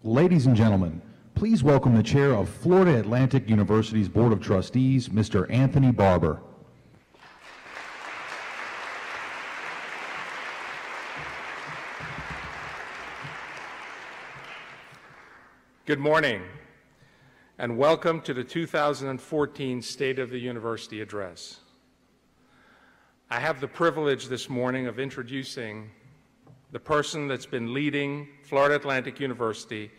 Ladies and gentlemen, please welcome the chair of Florida Atlantic University's Board of Trustees, Mr. Anthony Barber. Good morning, and welcome to the 2014 State of the University Address. I have the privilege this morning of introducing the person that's been leading Florida Atlantic University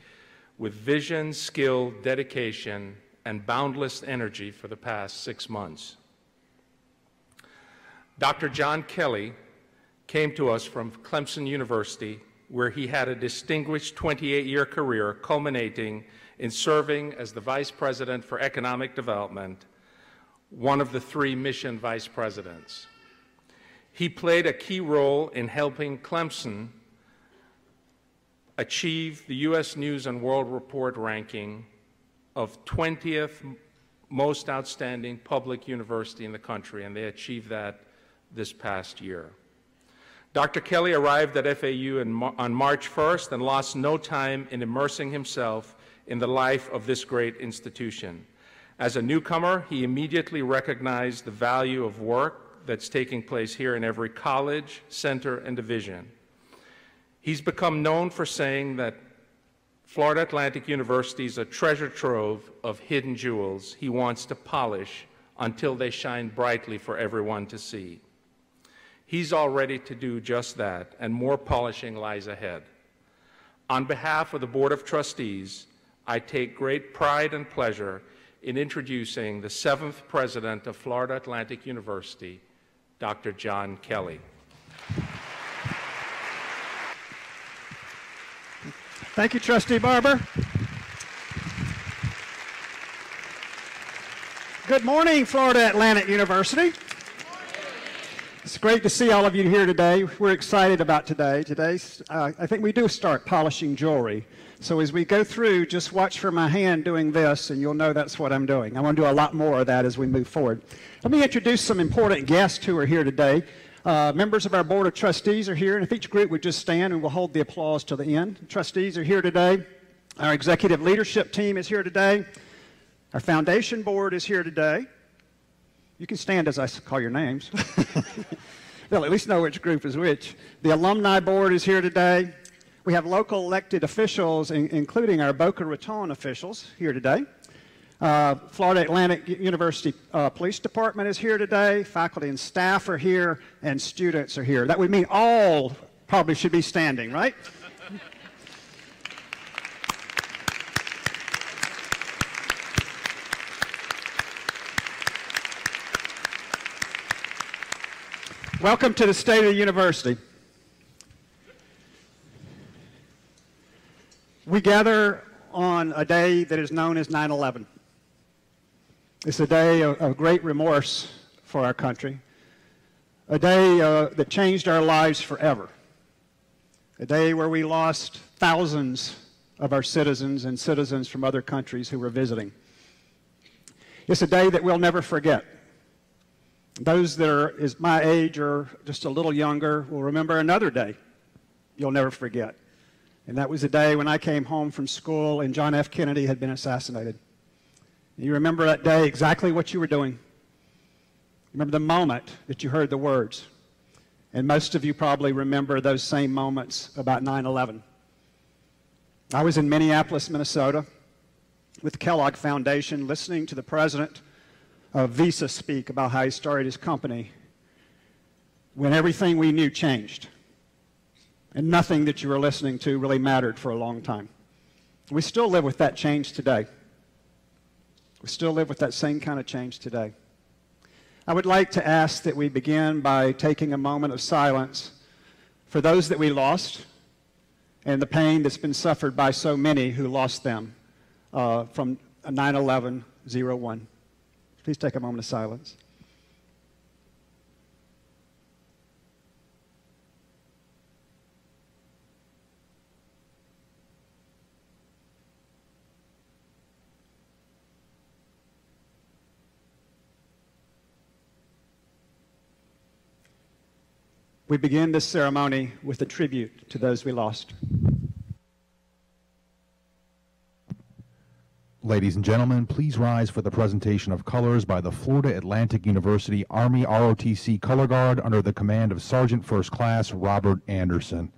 with vision, skill, dedication, and boundless energy for the past 6 months. Dr. John Kelly came to us from Clemson University, where he had a distinguished 28-year career culminating in serving as the Vice President for Economic Development, one of the 3 mission vice presidents. He played a key role in helping Clemson achieve the U.S. News and World Report ranking of 20th most outstanding public university in the country, and they achieved that this past year. Dr. Kelly arrived at FAU on March 1st and lost no time in immersing himself in the life of this great institution. As a newcomer, he immediately recognized the value of work that's taking place here in every college, center, and division. He's become known for saying that Florida Atlantic University is a treasure trove of hidden jewels he wants to polish until they shine brightly for everyone to see. He's all ready to do just that, and more polishing lies ahead. On behalf of the Board of Trustees, I take great pride and pleasure in introducing the 7th President of Florida Atlantic University, Dr. John Kelly. Thank you, Trustee Barber. Good morning, Florida Atlantic University. It's great to see all of you here today. We're excited about today. I think we do start polishing jewelry. So as we go through, just watch for my hand doing this, and you'll know that's what I'm doing. I want to do a lot more of that as we move forward. Let me introduce some important guests who are here today. Members of our Board of Trustees are here, and if each group would just stand, and we'll hold the applause to the end. Trustees are here today. Our executive leadership team is here today. Our foundation board is here today. You can stand as I call your names. They'll at least know which group is which. The alumni board is here today. We have local elected officials, including our Boca Raton officials, here today. Florida Atlantic University Police Department is here today. Faculty and staff are here, and students are here. That would mean all probably should be standing, right? Welcome to the State of the University. We gather on a day that is known as 9/11. It's a day of great remorse for our country, a day that changed our lives forever, a day where we lost thousands of our citizens and citizens from other countries who were visiting. It's a day that we'll never forget. Those that are my age or just a little younger will remember another day you'll never forget. And that was the day when I came home from school and John F. Kennedy had been assassinated. You remember that day exactly what you were doing. You remember the moment that you heard the words. And most of you probably remember those same moments about 9/11. I was in Minneapolis, Minnesota with the Kellogg Foundation listening to the president of Visa speak about how he started his company when everything we knew changed. And nothing that you were listening to really mattered for a long time. We still live with that change today. We still live with that same kind of change today. I would like to ask that we begin by taking a moment of silence for those that we lost and the pain that's been suffered by so many who lost them from 9/11-01. Please take a moment of silence. We begin this ceremony with a tribute to those we lost. Ladies and gentlemen, please rise for the presentation of colors by the Florida Atlantic University Army ROTC Color Guard under the command of Sergeant First Class Robert Anderson.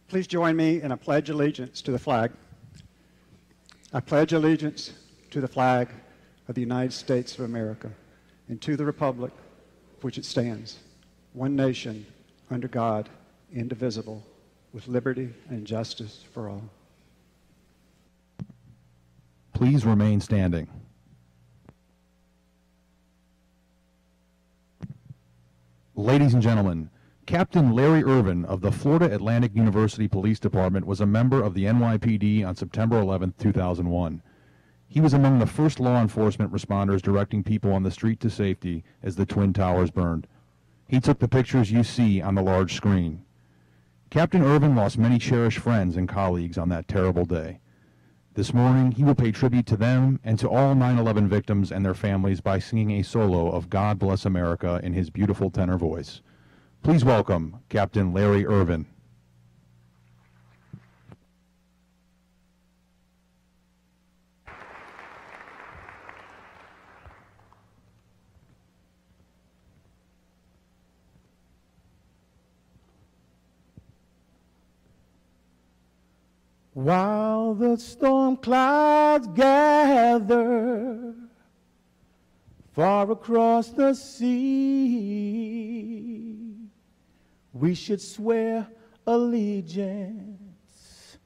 Please join me in a pledge allegiance to the flag. I pledge allegiance to the flag of the United States of America and to the republic for which it stands, one nation, under God, indivisible, with liberty and justice for all. Please remain standing. Ladies and gentlemen, Captain Larry Irvin of the Florida Atlantic University Police Department was a member of the NYPD on September 11, 2001. He was among the first law enforcement responders directing people on the street to safety as the Twin Towers burned. He took the pictures you see on the large screen. Captain Irvin lost many cherished friends and colleagues on that terrible day. This morning, he will pay tribute to them and to all 9/11 victims and their families by singing a solo of God Bless America in his beautiful tenor voice. Please welcome Captain Larry Irvin. While the storm clouds gather far across the sea, we should swear allegiance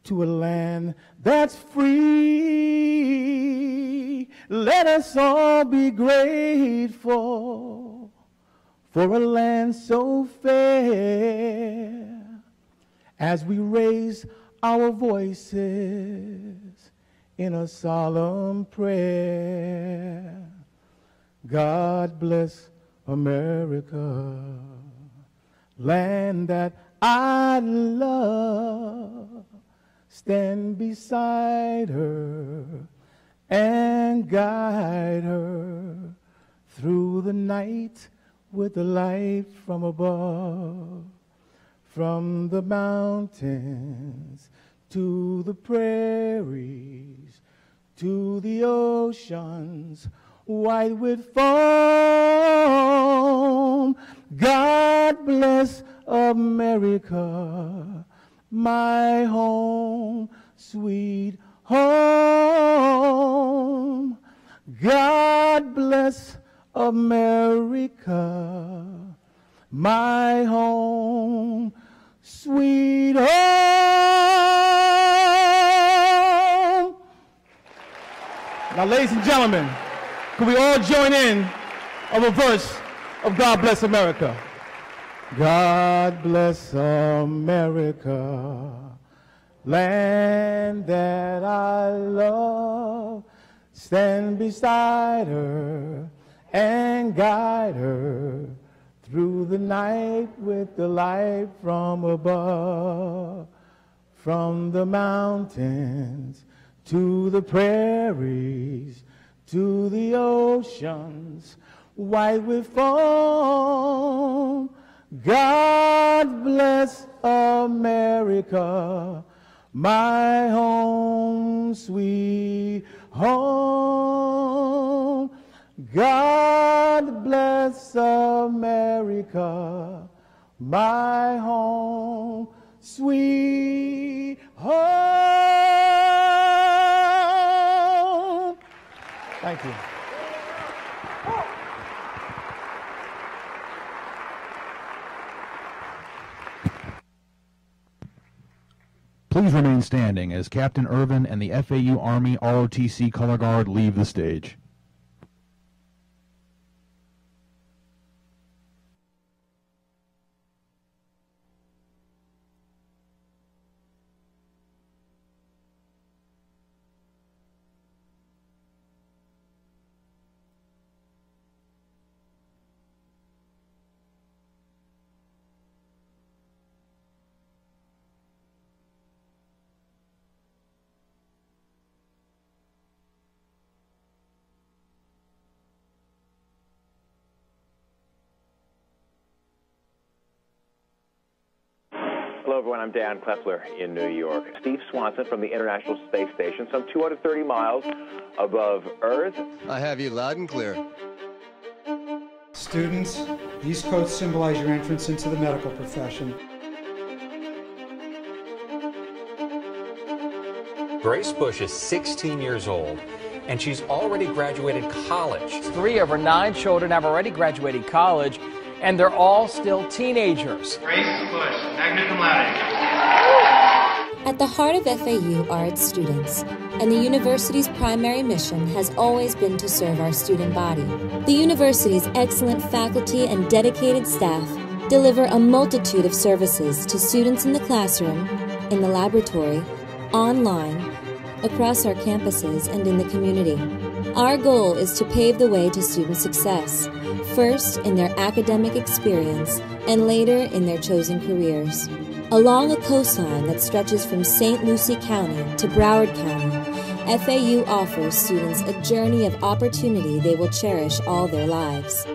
to a land that's free. Let us all be grateful for a land so fair as we raise our voices in a solemn prayer. God bless America, land that I love. Stand beside her and guide her through the night with the light from above. From the mountains to the prairies, to the oceans white with foam. God bless America, my home, sweet home. God bless America, my home, sweet home. Now, ladies and gentlemen, can we all join in on a verse of God Bless America? God bless America, land that I love. Stand beside her and guide her through the night with the light from above. From the mountains to the prairies, to the oceans white with foam. God bless America, my home, sweet home. God bless America, my home, sweet home. Thank you. Please remain standing as Captain Irvin and the FAU Army ROTC Color Guard leave the stage. Hello, everyone. I'm Dan Klessler in New York. Steve Swanson from the International Space Station, some 230 miles above Earth. I have you loud and clear. Students, these codes symbolize your entrance into the medical profession. Grace Bush is 16 years old, and she's already graduated college. 3 of her 9 children have already graduated college, and they're all still teenagers. Grace Bush, magna cum laude. At the heart of FAU are its students, and the university's primary mission has always been to serve our student body. The university's excellent faculty and dedicated staff deliver a multitude of services to students in the classroom, in the laboratory, online, across our campuses, and in the community. Our goal is to pave the way to student success, first in their academic experience and later in their chosen careers. Along a coastline that stretches from St. Lucie County to Broward County, FAU offers students a journey of opportunity they will cherish all their lives.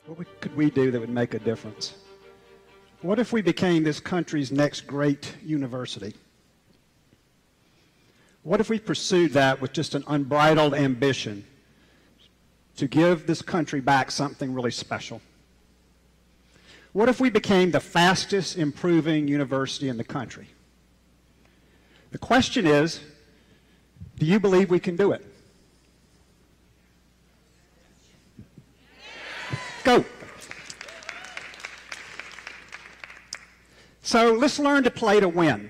What could we do that would make a difference? What if we became this country's next great university? What if we pursued that with just an unbridled ambition to give this country back something really special? What if we became the fastest improving university in the country? The question is, do you believe we can do it? Go. So let's learn to play to win.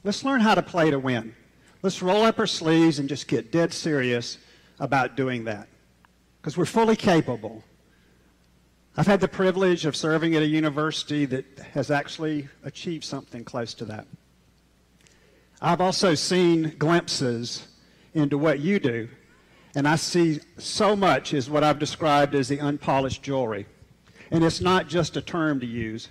Let's learn how to play to win. Let's roll up our sleeves and just get dead serious about doing that, because we're fully capable. I've had the privilege of serving at a university that has actually achieved something close to that. I've also seen glimpses into what you do, and I see so much as what I've described as the unpolished jewelry. And it's not just a term to use.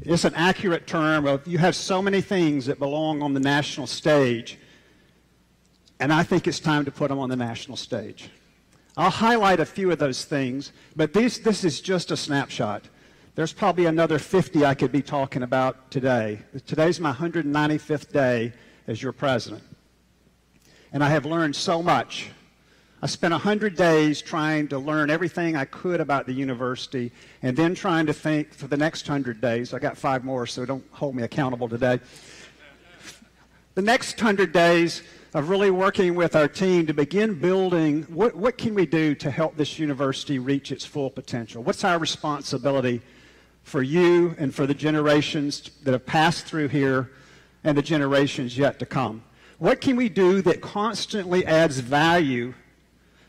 It's an accurate term of you have so many things that belong on the national stage, and I think it's time to put them on the national stage. I'll highlight a few of those things, but this is just a snapshot. There's probably another 50 I could be talking about today. Today's my 195th day as your president, and I have learned so much. I spent 100 days trying to learn everything I could about the university, and then trying to think for the next 100 days. I got 5 more, so don't hold me accountable today. The next 100 days of really working with our team to begin building what can we do to help this university reach its full potential? What's our responsibility for you and for the generations that have passed through here and the generations yet to come? What can we do that constantly adds value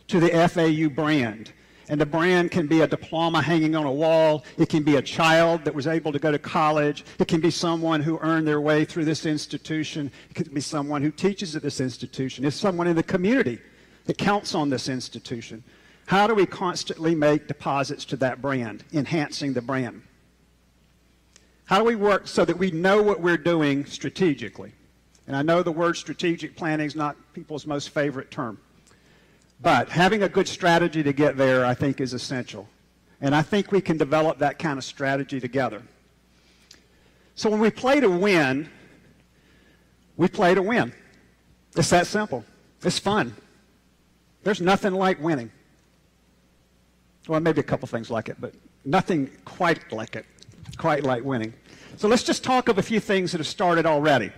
to the FAU brand? And the brand can be a diploma hanging on a wall. It can be a child that was able to go to college. It can be someone who earned their way through this institution. It could be someone who teaches at this institution. It's someone in the community that counts on this institution. How do we constantly make deposits to that brand, enhancing the brand? How do we work so that we know what we're doing strategically? And I know the word strategic planning is not people's most favorite term. But having a good strategy to get there, I think, is essential. And I think we can develop that kind of strategy together. So when we play to win, we play to win. It's that simple. It's fun. There's nothing like winning. Well, maybe a couple things like it, but nothing quite like it, quite like winning. So let's just talk of a few things that have started already.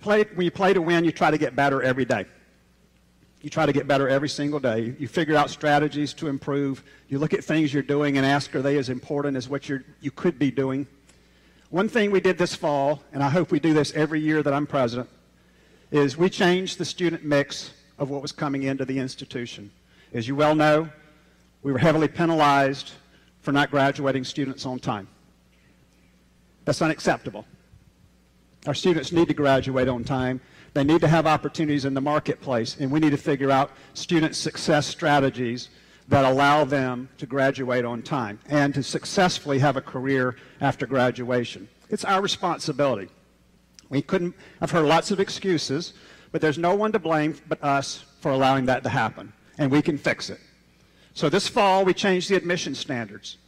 When you play to win, you try to get better every day. You try to get better every single day. You figure out strategies to improve. You look at things you're doing and ask, are they as important as what you could be doing? One thing we did this fall, and I hope we do this every year that I'm president, is we changed the student mix of what was coming into the institution. As you well know, we were heavily penalized for not graduating students on time. That's unacceptable. Our students need to graduate on time. They need to have opportunities in the marketplace, and we need to figure out student success strategies that allow them to graduate on time and to successfully have a career after graduation. It's our responsibility. I've heard lots of excuses, but there's no one to blame but us for allowing that to happen, and we can fix it. So this fall, we changed the admission standards.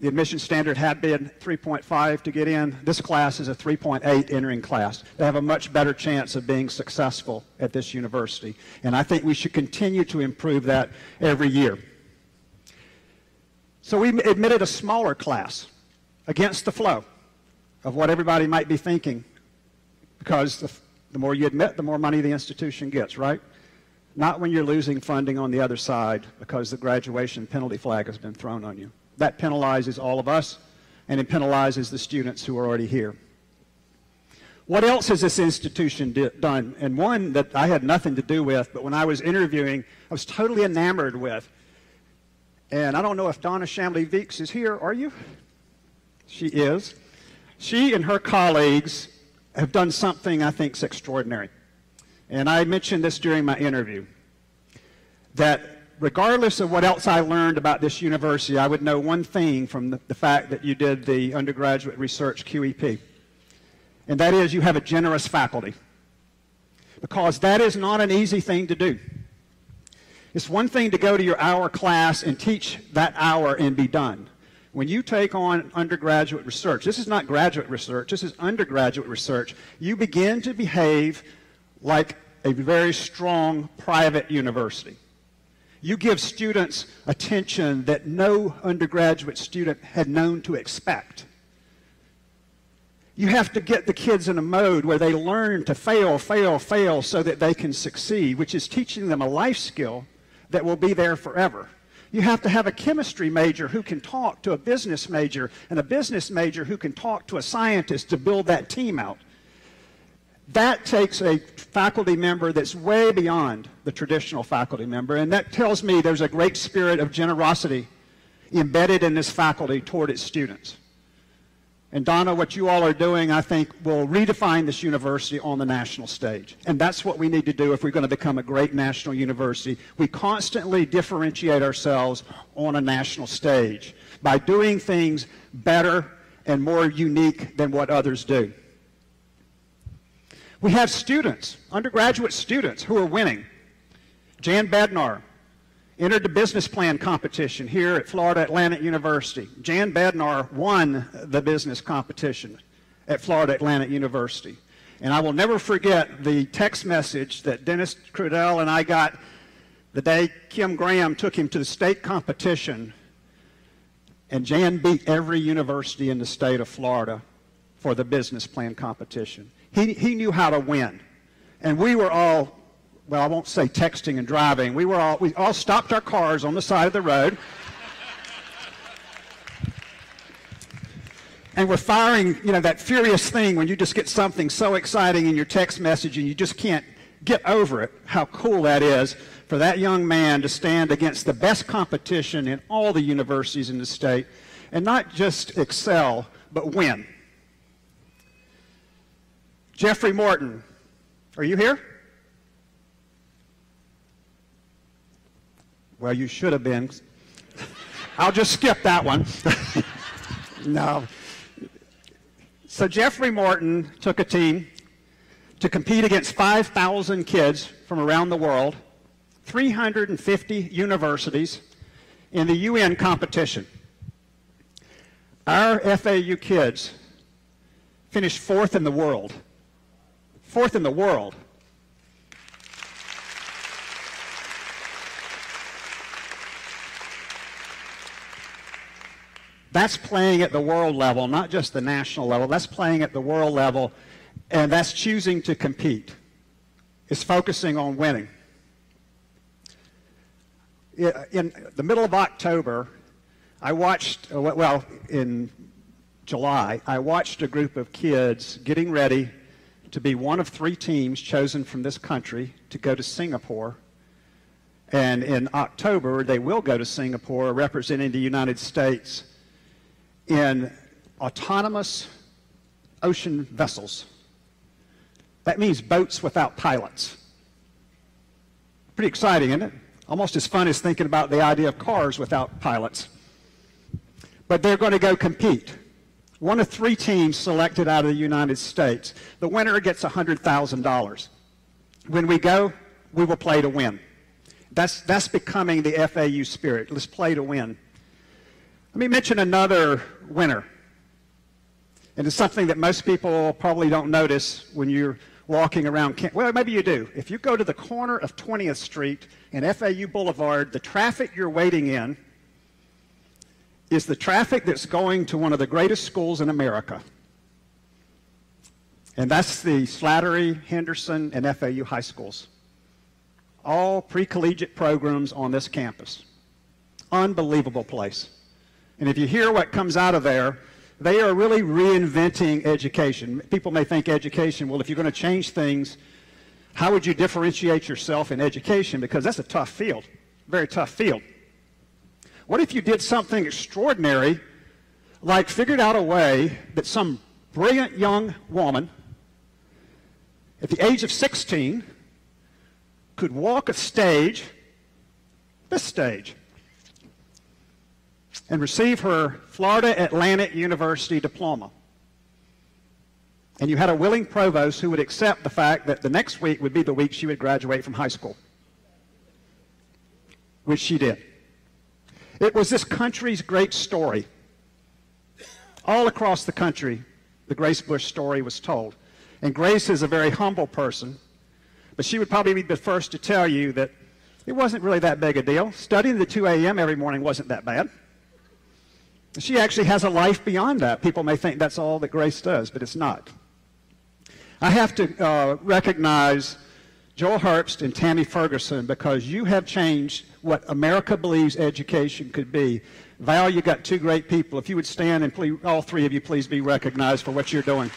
The admission standard had been 3.5 to get in. This class is a 3.8 entering class. They have a much better chance of being successful at this university, and I think we should continue to improve that every year. So we admitted a smaller class against the flow of what everybody might be thinking, because the more you admit, the more money the institution gets, right? Not when you're losing funding on the other side because the graduation penalty flag has been thrown on you. That penalizes all of us, and it penalizes the students who are already here. What else has this institution done? And one that I had nothing to do with, but when I was interviewing, I was totally enamored with. And I don't know if Donna Shamley-Veeks is here. Are you? She is. She and her colleagues have done something I think is extraordinary. And I mentioned this during my interview, that regardless of what else I learned about this university, I would know one thing from the fact that you did the undergraduate research QEP, and that is you have a generous faculty, because that is not an easy thing to do. It's one thing to go to your hour class and teach that hour and be done. When you take on undergraduate research, this is not graduate research, this is undergraduate research, you begin to behave like a very strong private university. You give students attention that no undergraduate student had known to expect. You have to get the kids in a mode where they learn to fail, fail, fail so that they can succeed, which is teaching them a life skill that will be there forever. You have to have a chemistry major who can talk to a business major, and a business major who can talk to a scientist to build that team out. That takes a faculty member that's way beyond the traditional faculty member, and that tells me there's a great spirit of generosity embedded in this faculty toward its students. And Donna, what you all are doing, I think, will redefine this university on the national stage. And that's what we need to do if we're going to become a great national university. We constantly differentiate ourselves on a national stage by doing things better and more unique than what others do. We have students, undergraduate students, who are winning. Jan Bednar entered the business plan competition here at Florida Atlantic University. Jan Bednar won the business competition at Florida Atlantic University. And I will never forget the text message that Dennis Crudell and I got the day Kim Graham took him to the state competition, and Jan beat every university in the state of Florida for the business plan competition. He knew how to win. And we were all, well, I won't say texting and driving. We all stopped our cars on the side of the road. And we're firing, that furious thing when you just get something so exciting in your text message and you just can't get over it, how cool that is for that young man to stand against the best competition in all the universities in the state and not just excel, but win. Jeffrey Morton, are you here? Well, you should have been. I'll just skip that one. No. So Jeffrey Morton took a team to compete against 5,000 kids from around the world, 350 universities in the UN competition. Our FAU kids finished 4th in the world. 4th in the world. That's playing at the world level, not just the national level. That's playing at the world level, and that's choosing to compete. It's focusing on winning. In the middle of October, I watched, in July, I watched a group of kids getting ready to be one of 3 teams chosen from this country to go to Singapore. And in October, they will go to Singapore representing the United States in autonomous ocean vessels. That means boats without pilots. Pretty exciting, isn't it? Almost as fun as thinking about the idea of cars without pilots. But they're going to go compete. One of 3 teams selected out of the United States. The winner gets $100,000. When we go, we will play to win. That's becoming the FAU spirit. Let's play to win. Let me mention another winner. And it's something that most people probably don't notice when you're walking around. Well, maybe you do. If you go to the corner of 20th Street and FAU Boulevard, the traffic you're waiting in is the traffic that's going to one of the greatest schools in America. And that's the Slattery, Henderson, and FAU high schools. All pre-collegiate programs on this campus. Unbelievable place. And if you hear what comes out of there, they are really reinventing education. People may think education, well, if you're going to change things, how would you differentiate yourself in education? Because that's a tough field, very tough field. What if you did something extraordinary, like figured out a way that some brilliant young woman at the age of 16 could walk a stage, this stage, and receive her Florida Atlantic University diploma. And you had a willing provost who would accept the fact that the next week would be the week she would graduate from high school, which she did. It was this country's great story. All across the country, the Grace Bush story was told. And Grace is a very humble person, but she would probably be the first to tell you that it wasn't really that big a deal. Studying the 2 a.m. every morning wasn't that bad. She actually has a life beyond that. People may think that's all that Grace does, but it's not. I have to recognize Joel Herbst and Tammy Ferguson, because you have changed what America believes education could be. Val, you got two great people. If you would stand, and please, all three of you, please be recognized for what you're doing.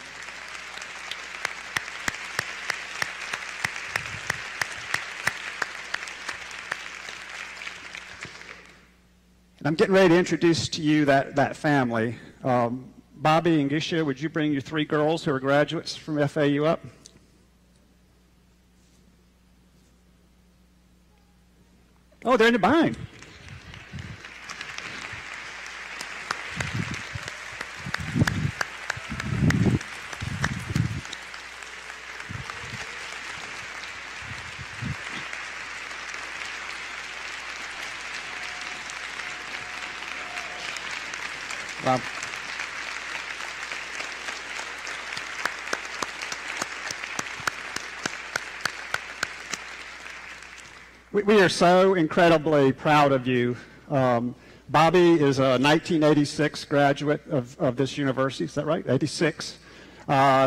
And I'm getting ready to introduce to you that family. Bobby and Gisha, would you bring your three girls who are graduates from FAU up? Oh, they're in the behind. Wow. We are so incredibly proud of you. Bobby is a 1986 graduate of this university. Is that right? 86.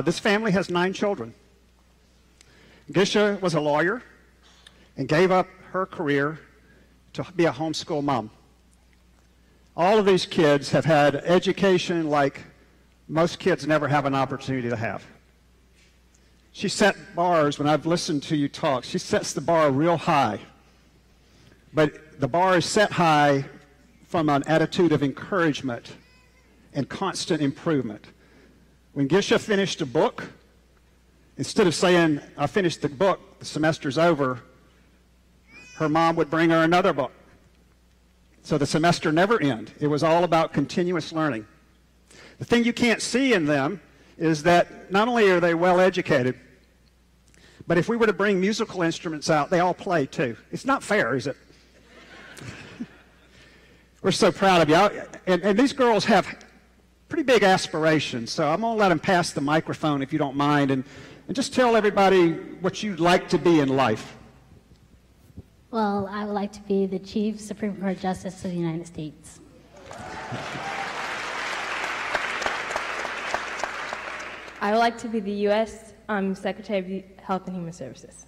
This family has 9 children. Gisha was a lawyer and gave up her career to be a homeschool mom. All of these kids have had education like most kids never have an opportunity to have. She set bars, when I've listened to you talk, she sets the bar real high. But the bar is set high from an attitude of encouragement and constant improvement. When Gisha finished a book, instead of saying, I finished the book, the semester's over, her mom would bring her another book. So the semester never ended. It was all about continuous learning. The thing you can't see in them is that not only are they well educated, but if we were to bring musical instruments out, they all play too. It's not fair, is it? We're so proud of you. And these girls have pretty big aspirations, so I'm going to let them pass the microphone if you don't mind, and just tell everybody what you'd like to be in life. Well, I would like to be the Chief Supreme Court Justice of the United States. I would like to be the U.S. Secretary of Health and Human Services.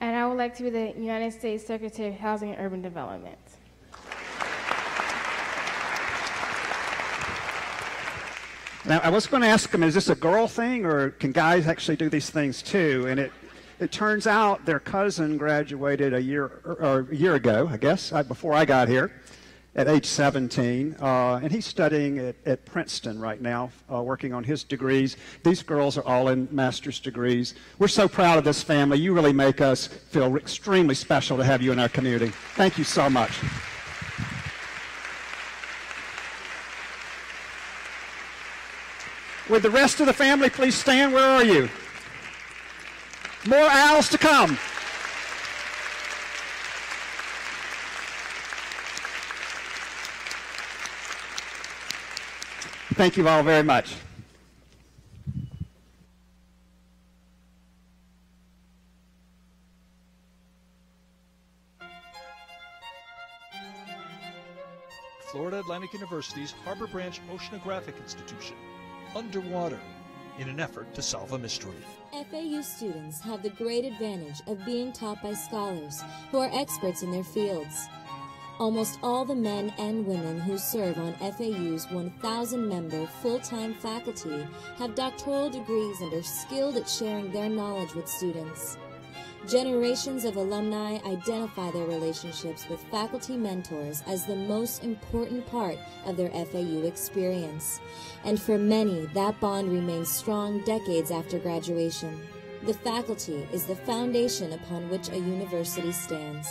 And I would like to be the United States Secretary of Housing and Urban Development. Now, I was going to ask them, is this a girl thing, or can guys actually do these things too? And it turns out their cousin graduated a year ago, I guess, before I got here, at age 17. And he's studying at Princeton right now, working on his degrees. These girls are all in master's degrees. We're so proud of this family. You really make us feel extremely special to have you in our community. Thank you so much. Would the rest of the family please stand? Where are you? More owls to come. Thank you all very much. Florida Atlantic University's Harbor Branch Oceanographic Institution, underwater, in an effort to solve a mystery. FAU students have the great advantage of being taught by scholars who are experts in their fields. Almost all the men and women who serve on FAU's 1,000-member full-time faculty have doctoral degrees and are skilled at sharing their knowledge with students. Generations of alumni identify their relationships with faculty mentors as the most important part of their FAU experience. And for many, that bond remains strong decades after graduation. The faculty is the foundation upon which a university stands.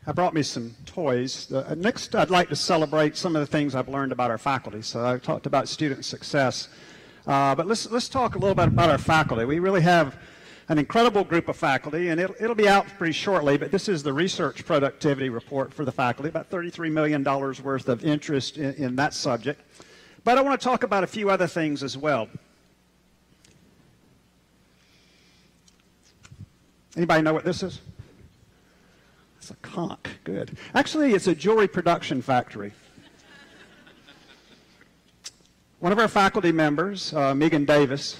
I brought me some toys. Next, I'd like to celebrate some of the things I've learned about our faculty. So I talked about student success, but let's talk a little bit about our faculty. We really have an incredible group of faculty, and it'll be out pretty shortly, but this is the research productivity report for the faculty, about $33 million worth of interest in that subject. But I want to talk about a few other things as well. Anybody know what this is? It's a conch. Good. Actually, it's a jewelry production factory. One of our faculty members, Megan Davis,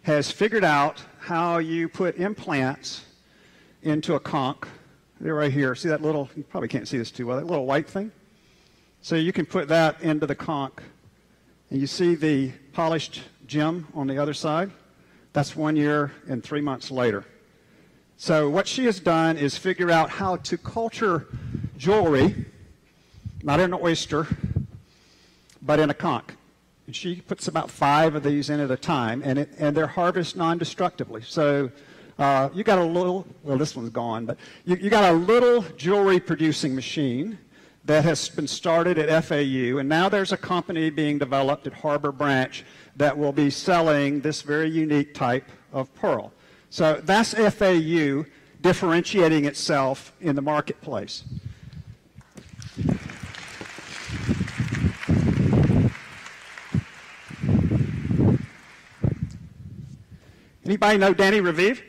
has figured out how you put implants into a conch. They're right here. See that little, you probably can't see this too well, that little white thing? So you can put that into the conch, and you see the polished gem on the other side? That's 1 year and 3 months later. So what she has done is figure out how to culture jewelry, not in an oyster, but in a conch. And she puts about 5 of these in at a time, and they're harvested non-destructively. So you got a little, well, this one's gone, but you got a little jewelry producing machine that has been started at FAU, and now there's a company being developed at Harbor Branch that will be selling this very unique type of pearl. So that's FAU differentiating itself in the marketplace. Anybody know Danny Raviv?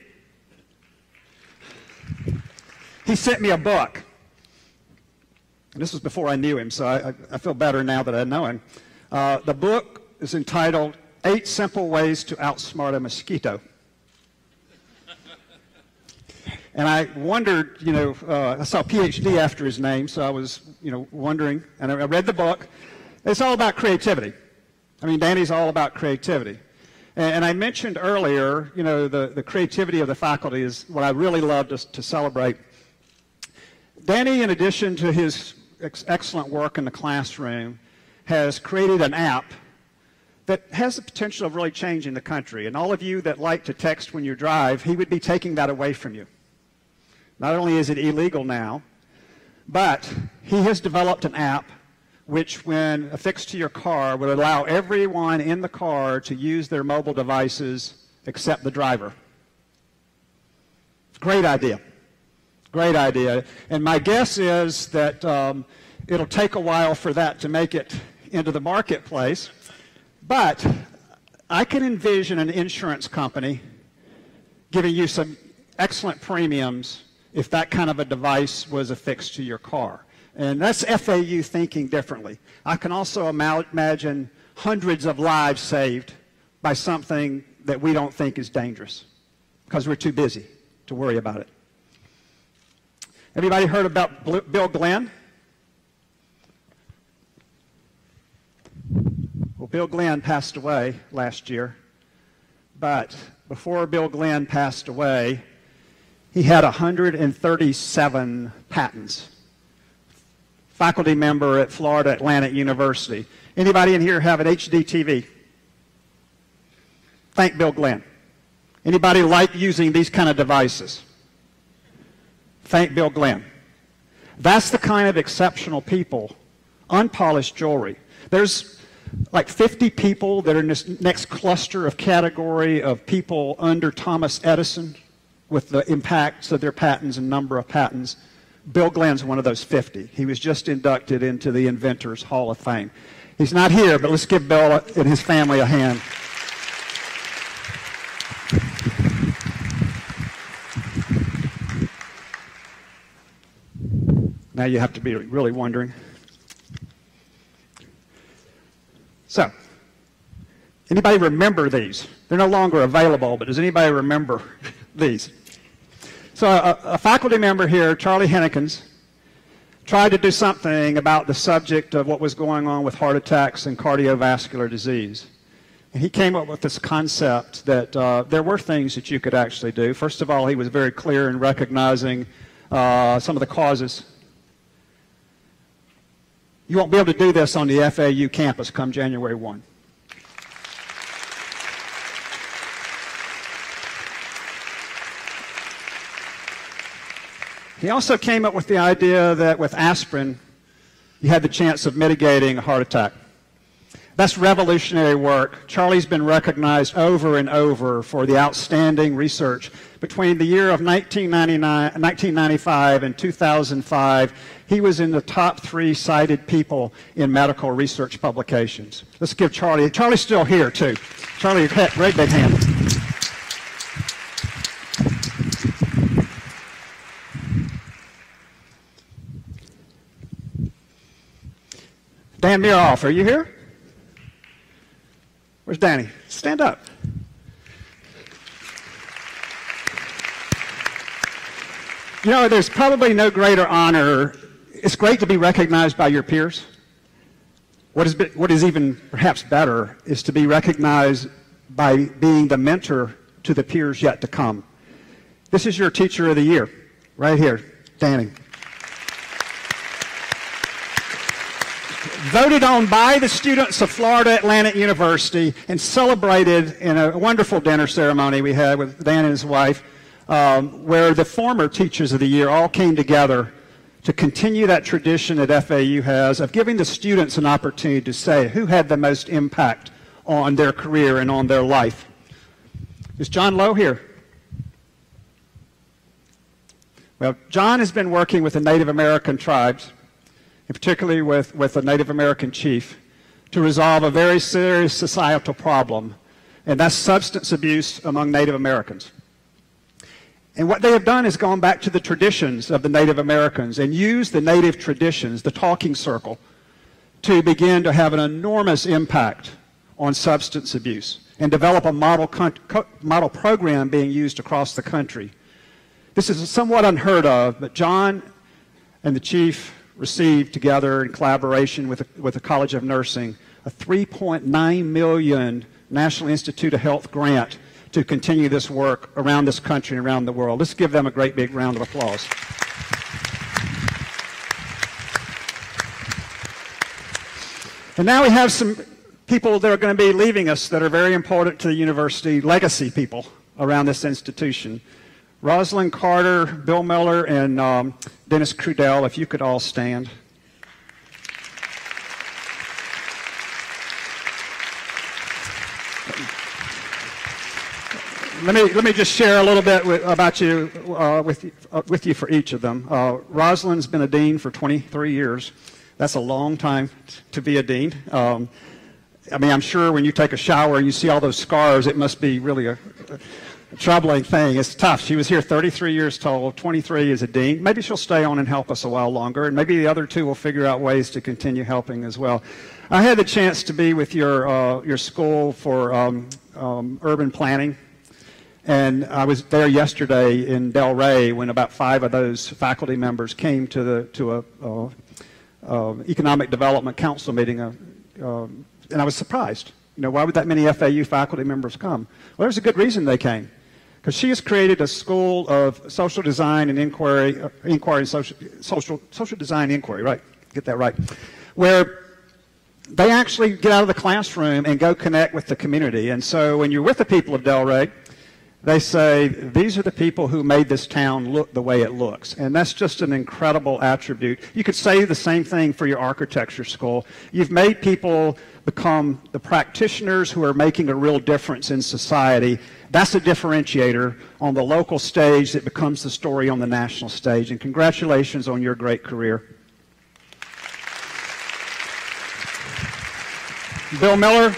He sent me a book. And this was before I knew him, so I feel better now that I know him. The book is entitled 8 Simple Ways to Outsmart a Mosquito. And I wondered, I saw PhD after his name, so I was, wondering, and I read the book. It's all about creativity. I mean, Danny's all about creativity. And I mentioned earlier, the creativity of the faculty is what I really love to celebrate. Danny, in addition to his excellent work in the classroom, has created an app that has the potential of really changing the country. And all of you that like to text when you drive, he would be taking that away from you. Not only is it illegal now, but he has developed an app which, when affixed to your car, would allow everyone in the car to use their mobile devices except the driver. Great idea. Great idea. And my guess is that it'll take a while for that to make it into the marketplace. But I can envision an insurance company giving you some excellent premiums if that kind of a device was affixed to your car. And that's FAU thinking differently. I can also imagine hundreds of lives saved by something that we don't think is dangerous because we're too busy to worry about it. Everybody heard about Bill Glenn? Well, Bill Glenn passed away last year, but before Bill Glenn passed away, he had 137 patents faculty member at Florida Atlantic University. Anybody in here have an HD TV? Thank Bill Glenn. Anybody like using these kind of devices? Thank Bill Glenn. That's the kind of exceptional people, unpolished jewelry. There's like 50 people that are in this next cluster of category of people under Thomas Edison with the impacts of their patents and number of patents. Bill Glenn's one of those 50. He was just inducted into the Inventors Hall of Fame. He's not here, but let's give Bill and his family a hand. Now you have to be really wondering. So, anybody remember these? They're no longer available, but does anybody remember these? So a faculty member here, Charlie Hennekins, tried to do something about the subject of what was going on with heart attacks and cardiovascular disease. And he came up with this concept that there were things that you could actually do. First of all, he was very clear in recognizing some of the causes. You won't be able to do this on the FAU campus come January 1. He also came up with the idea that with aspirin, you had the chance of mitigating a heart attack. That's revolutionary work. Charlie's been recognized over and over for the outstanding research. Between the year of 1995 and 2005, he was in the top 3 cited people in medical research publications. Let's give Charlie. Charlie's still here, too. Charlie, great big hand. Dan Muroff, are you here? Where's Danny? Stand up. You know, there's probably no greater honor. It's great to be recognized by your peers. What is even perhaps better is to be recognized by being the mentor to the peers yet to come. This is your Teacher of the Year, right here, Danny. Voted on by the students of Florida Atlantic University and celebrated in a wonderful dinner ceremony we had with Dan and his wife, where the former Teachers of the Year all came together to continue that tradition that FAU has of giving the students an opportunity to say who had the most impact on their career and on their life. Is John Lowe here? Well, John has been working with the Native American tribes, and particularly with a Native American chief, to resolve a very serious societal problem, and that's substance abuse among Native Americans. And what they have done is gone back to the traditions of the Native Americans and used the native traditions, the talking circle, to begin to have an enormous impact on substance abuse and develop a model program being used across the country. This is somewhat unheard of, but John and the chief received together in collaboration with the College of Nursing a $3.9 million National Institute of Health grant to continue this work around this country and around the world. Let's give them a great big round of applause. And now we have some people that are going to be leaving us that are very important to the university, legacy people around this institution. Rosalind Carter, Bill Miller, and Dennis Crudell, if you could all stand. Let me just share a little bit about you with you for each of them. Rosalind's been a dean for 23 years. That's a long time to be a dean. I mean, I'm sure when you take a shower and you see all those scars, it must be really a troubling thing. It's tough. She was here 33 years total, 23 as a dean. Maybe she'll stay on and help us a while longer, and maybe the other two will figure out ways to continue helping as well. I had the chance to be with your school for urban planning, and I was there yesterday in Delray when about 5 of those faculty members came to a economic development council meeting, and I was surprised. You know, why would that many FAU faculty members come? Well, there's a good reason they came. Because she has created a school of social design and social design inquiry, right? get that right, where they actually get out of the classroom and go connect with the community. And so when you're with the people of Delray, they say, these are the people who made this town look the way it looks. And that's just an incredible attribute. You could say the same thing for your architecture school. You've made people become the practitioners who are making a real difference in society. That's a differentiator on the local stage that becomes the story on the national stage. And congratulations on your great career. Bill Miller,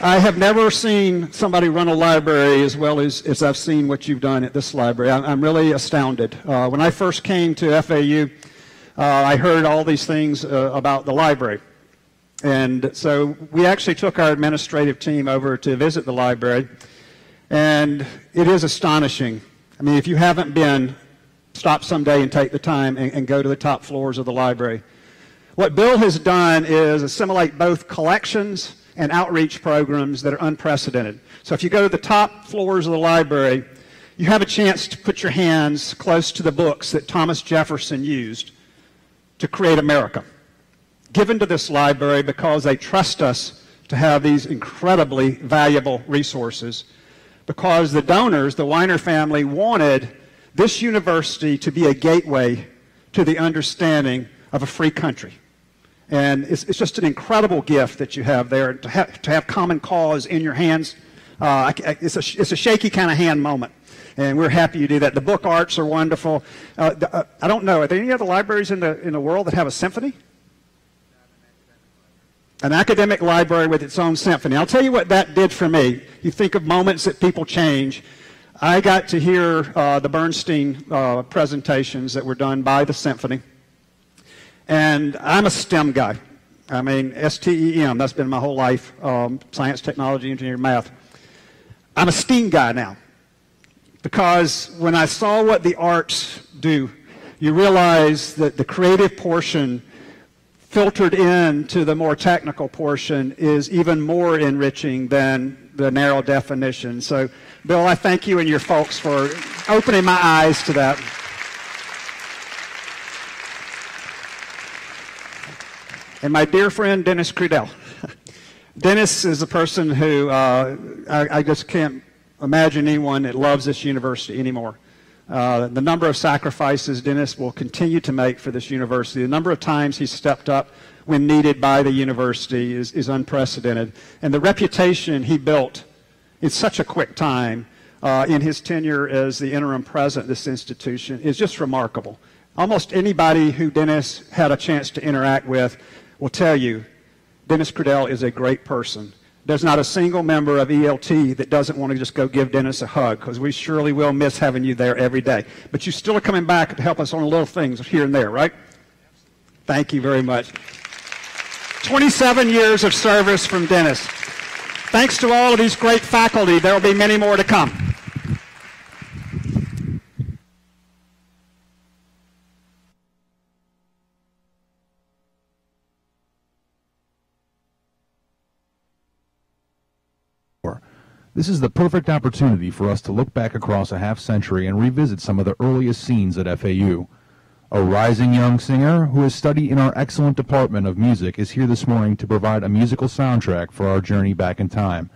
I have never seen somebody run a library as well as I've seen what you've done at this library. I'm really astounded. When I first came to FAU, I heard all these things about the library. And so we actually took our administrative team over to visit the library. And it is astonishing. I mean, if you haven't been, stop someday and take the time and go to the top floors of the library. What Bill has done is assimilate both collections and outreach programs that are unprecedented. So if you go to the top floors of the library, you have a chance to put your hands close to the books that Thomas Jefferson used to create America, given to this library because they trust us to have these incredibly valuable resources, because the donors, the Weiner family, wanted this university to be a gateway to the understanding of a free country. And it's just an incredible gift that you have there, to have Common Cause in your hands. It's a shaky kind of hand moment, and we're happy you do that. The book arts are wonderful. I don't know, are there any other libraries in the world that have a symphony? An academic library with its own symphony. I'll tell you what that did for me. You think of moments that people change. I got to hear the Bernstein presentations that were done by the symphony. And I'm a STEM guy. I mean, STEM, that's been my whole life, science, technology, engineering, math. I'm a STEAM guy now, because when I saw what the arts do, you realize that the creative portion filtered into the more technical portion is even more enriching than the narrow definition. So, Bill, I thank you and your folks for opening my eyes to that. And my dear friend, Dennis Crudell. Dennis is a person who I just can't imagine anyone that loves this university anymore. The number of sacrifices Dennis will continue to make for this university, the number of times he's stepped up when needed by the university is unprecedented. And the reputation he built in such a quick time in his tenure as the interim president of this institution is just remarkable. Almost anybody who Dennis had a chance to interact with will tell you Dennis Crudell is a great person. There's not a single member of ELT that doesn't want to just go give Dennis a hug, because we surely will miss having you there every day. But you still are coming back to help us on little things here and there, right? Thank you very much. 27 years of service from Dennis. Thanks to all of these great faculty, there will be many more to come. This is the perfect opportunity for us to look back across a half-century and revisit some of the earliest scenes at FAU. A rising young singer who has studied in our excellent department of music is here this morning to provide a musical soundtrack for our journey back in time.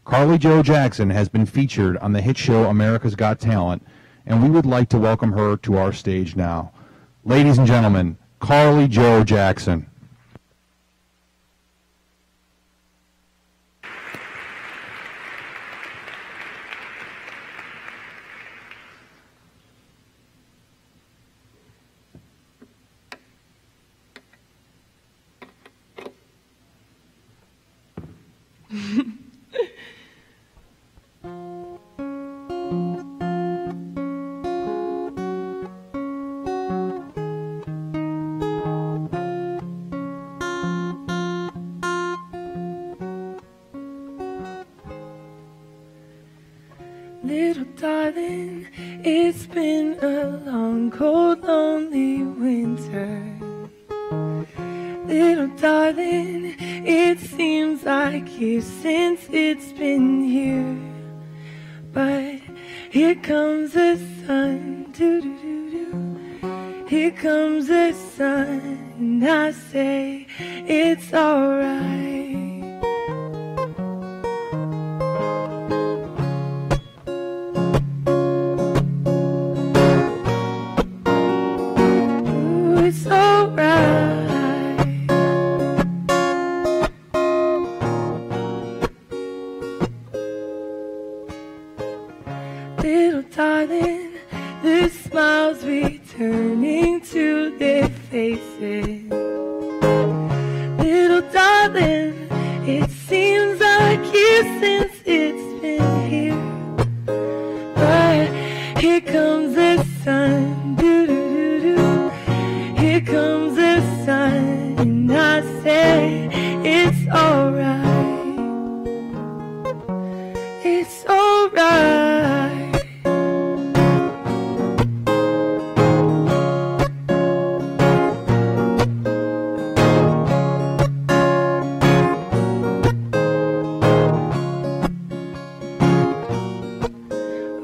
Carly Jo Jackson has been featured on the hit show America's Got Talent, and we would like to welcome her to our stage now. Ladies and gentlemen, Carly Jo Jackson. Little darling, it's been a long, cold, lonely winter. Little darling, it seems like years since it's been here. But here comes the sun, doo-doo-doo-doo. Here comes the sun, and I say it's alright. It's alright. Little darling, the smiles returning to their faces. Little darling, it seems like years since it's been here. But here comes the sun, doo-doo-doo-doo. Here comes the sun, and I say it's alright. It's alright.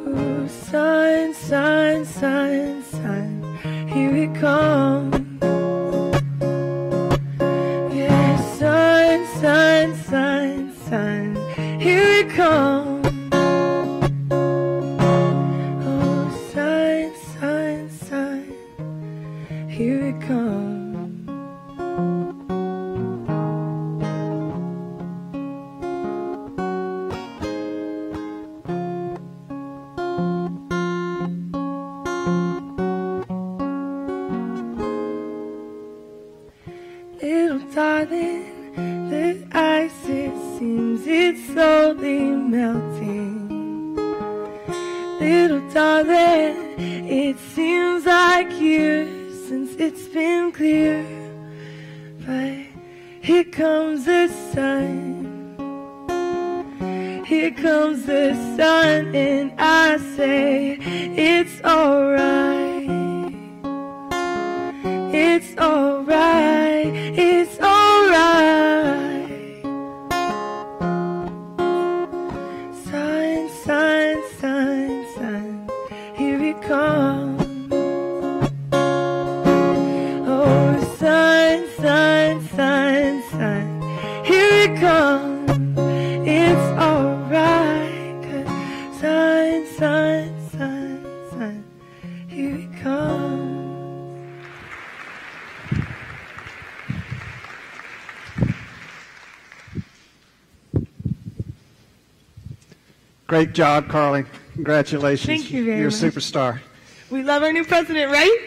Ooh, sun, sun, sun, sun, here it comes. Yeah, sun, sun, sun, sun, here it comes. Oh, sun, sun, sun, here it comes. Little darling, the ice, it seems it's slowly melting. Little darling, it seems like years since it's been clear. But here comes the sun. Here comes the sun, and I say it's alright. It's alright, it's alright. Sun, sun, sun, sun, here it comes. Oh, sun, sun, sun, sun, here it comes. It's alright, 'cause sun, sun, sun, sun, here it comes. Great job, Carly. Congratulations. Thank you very You're a much. superstar. We love our new president, right?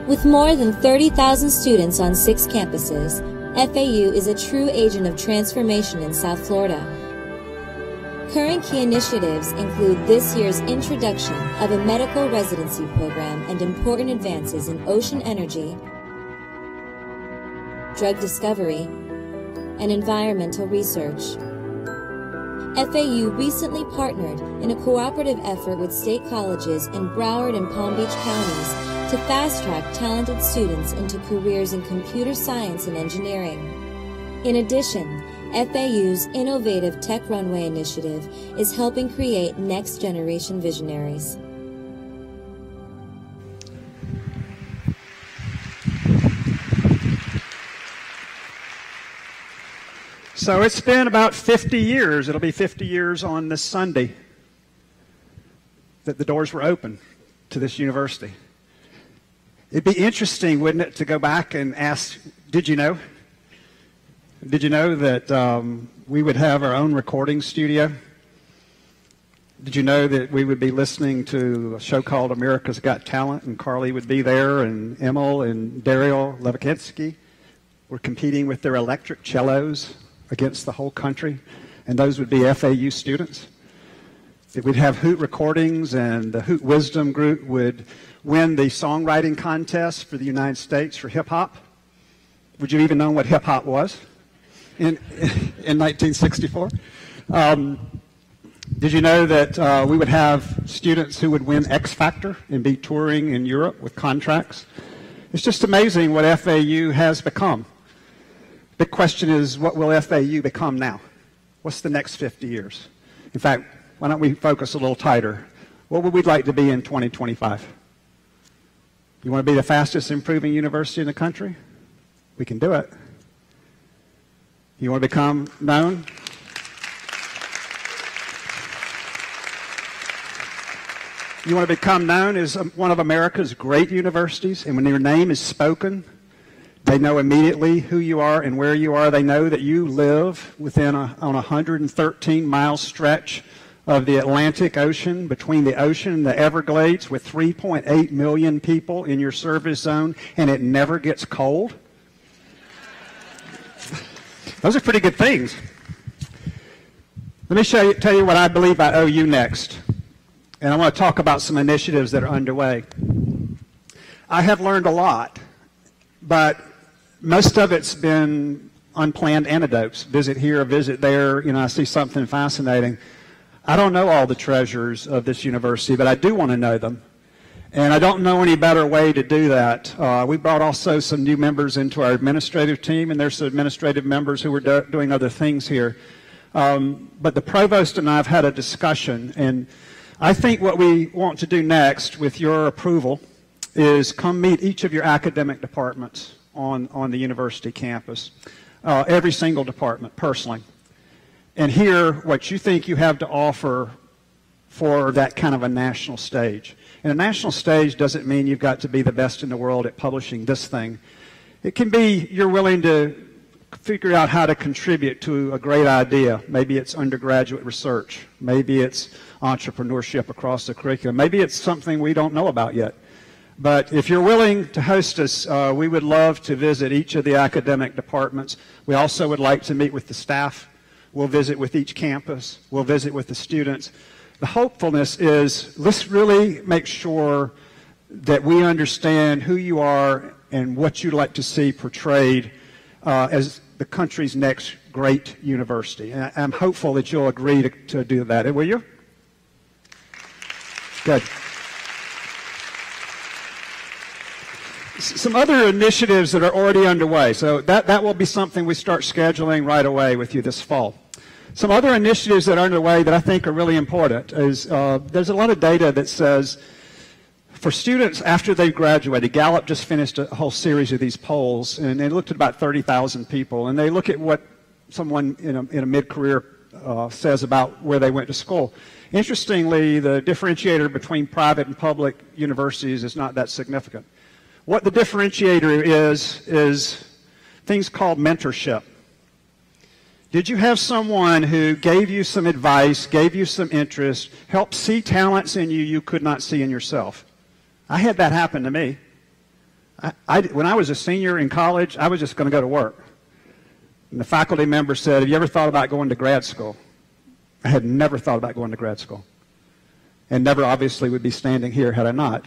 With more than 30,000 students on 6 campuses, FAU is a true agent of transformation in South Florida. Current key initiatives include this year's introduction of a medical residency program and important advances in ocean energy, drug discovery, and environmental research. FAU recently partnered in a cooperative effort with state colleges in Broward and Palm Beach counties to fast-track talented students into careers in computer science and engineering. In addition, FAU's innovative Tech Runway initiative is helping create next-generation visionaries. So it's been about 50 years, it'll be 50 years on this Sunday, that the doors were open to this university. It'd be interesting, wouldn't it, to go back and ask, did you know? Did you know that we would have our own recording studio? Did you know that we would be listening to a show called America's Got Talent, and Carly would be there, and Emil and Daryl Levikinski were competing with their electric cellos against the whole country, and those would be FAU students? That we'd have Hoot recordings, and the Hoot Wisdom group would win the songwriting contest for the United States for hip-hop? Would you even know what hip-hop was in 1964? Did you know that we would have students who would win X Factor and be touring in Europe with contracts? It's just amazing what FAU has become. The question is, what will FAU become now? What's the next 50 years? In fact, why don't we focus a little tighter? What would we like to be in 2025? You want to be the fastest improving university in the country? We can do it. You want to become known? You want to become known as one of America's great universities, and when your name is spoken, they know immediately who you are and where you are. They know that you live within on a 113-mile stretch of the Atlantic Ocean, between the ocean and the Everglades, with 3.8 million people in your service zone, and it never gets cold. Those are pretty good things. Let me tell you what I believe I owe you next. And I want to talk about some initiatives that are underway. I have learned a lot, but most of it's been unplanned anecdotes. Visit here, visit there. You know, I see something fascinating. I don't know all the treasures of this university, but I do want to know them. And I don't know any better way to do that. We brought also some new members into our administrative team, and there's some administrative members who were doing other things here. But the provost and I have had a discussion, and I think what we want to do next, with your approval, is come meet each of your academic departments on the university campus, every single department personally, and hear what you think you have to offer for that kind of a national stage. And a national stage doesn't mean you've got to be the best in the world at publishing this thing. It can be you're willing to figure out how to contribute to a great idea. Maybe it's undergraduate research. Maybe it's entrepreneurship across the curriculum. Maybe it's something we don't know about yet. But if you're willing to host us, we would love to visit each of the academic departments. We also would like to meet with the staff. We'll visit with each campus. We'll visit with the students. The hopefulness is, let's really make sure that we understand who you are and what you'd like to see portrayed as the country's next great university. And I'm hopeful that you'll agree to do that. Will you? Good. Some other initiatives that are already underway. So that will be something we start scheduling right away with you this fall. Some other initiatives that are underway that I think are really important is there's a lot of data that says for students after they've graduated, Gallup just finished a whole series of these polls, and they looked at about 30,000 people, and they look at what someone in a mid-career says about where they went to school. Interestingly, the differentiator between private and public universities is not that significant. What the differentiator is things called mentorship. Did you have someone who gave you some advice, gave you some interest, helped see talents in you could not see in yourself? I had that happen to me. When I was a senior in college, I was just going to go to work. And the faculty member said, have you ever thought about going to grad school? I had never thought about going to grad school. And never obviously would be standing here had I not.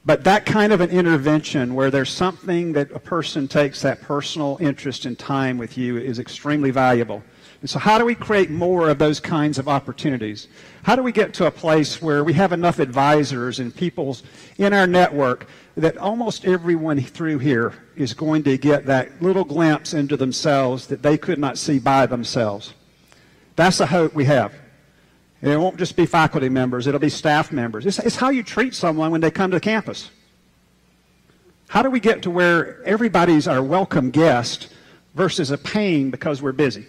But that kind of an intervention where there's something that a person takes that personal interest and time with you is extremely valuable. And so how do we create more of those kinds of opportunities? How do we get to a place where we have enough advisors and people in our network that almost everyone through here is going to get that little glimpse into themselves that they could not see by themselves? That's the hope we have. And it won't just be faculty members, it'll be staff members. It's how you treat someone when they come to campus. How do we get to where everybody's our welcome guest versus a pain because we're busy?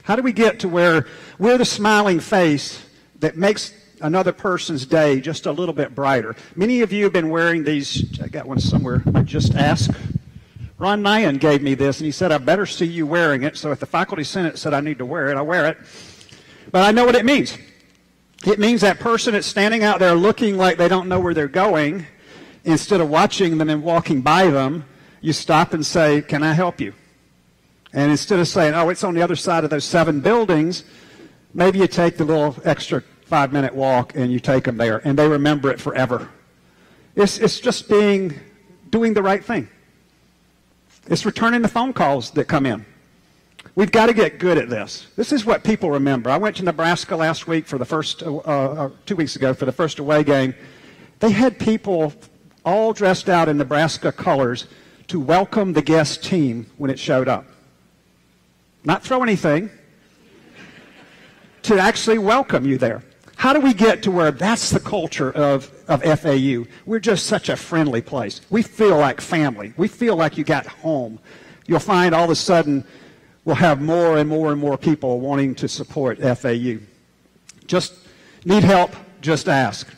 How do we get to where we're the smiling face that makes another person's day just a little bit brighter? Many of you have been wearing these, I got one somewhere, I just asked. Ron Nyan gave me this, and he said, I better see you wearing it. So if the faculty senate said I need to wear it, I wear it. But I know what it means. It means that person that's standing out there looking like they don't know where they're going, instead of watching them and walking by them, you stop and say, can I help you? And instead of saying, oh, it's on the other side of those 7 buildings, maybe you take the little extra 5-minute walk and you take them there, and they remember it forever. It's just doing the right thing. It's returning the phone calls that come in. We've got to get good at this. This is what people remember. I went to Nebraska last week for the first, 2 weeks ago for the first away game. They had people all dressed out in Nebraska colors to welcome the guest team when it showed up. Not throw anything, to actually welcome you there. How do we get to where that's the culture of FAU? We're just such a friendly place. We feel like family. We feel like you got home. You'll find all of a sudden we'll have more and more and more people wanting to support FAU. Just need help, just ask.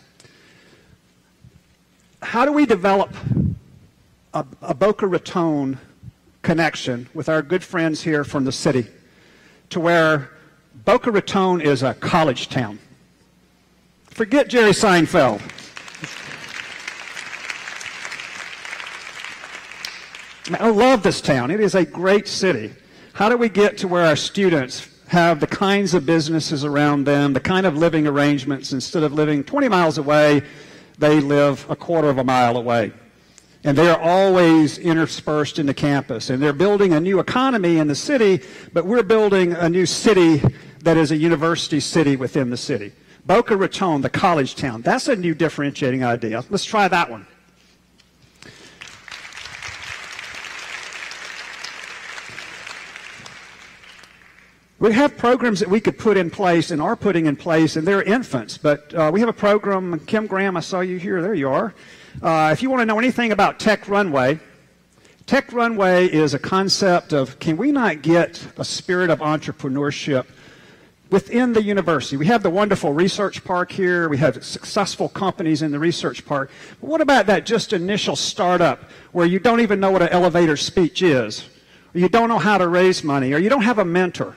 How do we develop a Boca Raton connection with our good friends here from the city to where Boca Raton is a college town? Forget Jerry Seinfeld. I love this town. It is a great city. How do we get to where our students have the kinds of businesses around them, the kind of living arrangements, instead of living 20 miles away, they live a quarter of a mile away. And they are always interspersed in the campus. And they're building a new economy in the city, but we're building a new city that is a university city within the city. Boca Raton, the college town. That's a new differentiating idea. Let's try that one. We have programs that we could put in place and are putting in place, and they're infants. But we have a program, Kim Graham, I saw you here. There you are. If you want to know anything about Tech Runway is a concept of, can we not get a spirit of entrepreneurship within the university? We have the wonderful research park here. We have successful companies in the research park. But what about that just initial startup where you don't even know what an elevator speech is, or you don't know how to raise money, or you don't have a mentor?